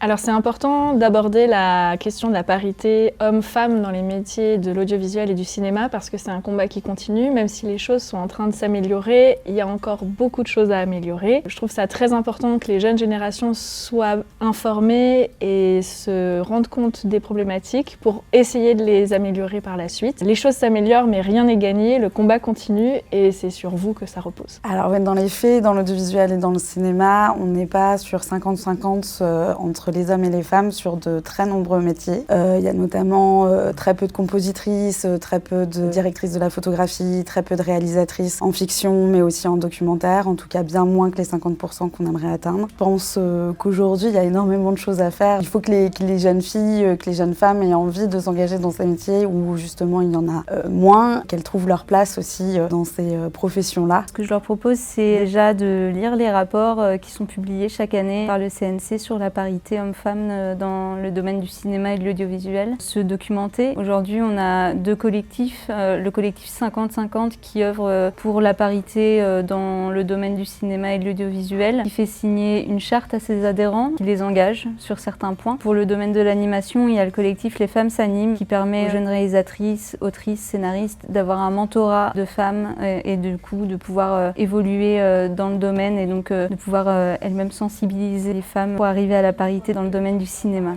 Alors c'est important d'aborder la question de la parité homme-femme dans les métiers de l'audiovisuel et du cinéma parce que c'est un combat qui continue, même si les choses sont en train de s'améliorer, il y a encore beaucoup de choses à améliorer. Je trouve ça très important que les jeunes générations soient informées et se rendent compte des problématiques pour essayer de les améliorer par la suite. Les choses s'améliorent mais rien n'est gagné, le combat continue et c'est sur vous que ça repose. Alors dans les faits, dans l'audiovisuel et dans le cinéma, on n'est pas sur 50-50 entre les hommes et les femmes sur de très nombreux métiers. Il y a notamment très peu de compositrices, très peu de directrices de la photographie, très peu de réalisatrices en fiction, mais aussi en documentaire, en tout cas bien moins que les 50% qu'on aimerait atteindre. Je pense qu'aujourd'hui, il y a énormément de choses à faire. Il faut que les jeunes filles, que les jeunes femmes aient envie de s'engager dans ces métiers où justement il y en a moins, qu'elles trouvent leur place aussi dans ces professions-là. Ce que je leur propose, c'est déjà de lire les rapports qui sont publiés chaque année par le CNC sur la parité homme-femme dans le domaine du cinéma et de l'audiovisuel. Se documenter. Aujourd'hui, on a deux collectifs. Le collectif 50-50 qui œuvre pour la parité dans le domaine du cinéma et de l'audiovisuel, qui fait signer une charte à ses adhérents, qui les engage sur certains points. Pour le domaine de l'animation, il y a le collectif Les Femmes s'animent, qui permet aux jeunes réalisatrices, autrices, scénaristes d'avoir un mentorat de femmes et du coup de pouvoir évoluer dans le domaine et donc de pouvoir elles-mêmes sensibiliser les femmes pour arriver à la parité dans le domaine du cinéma.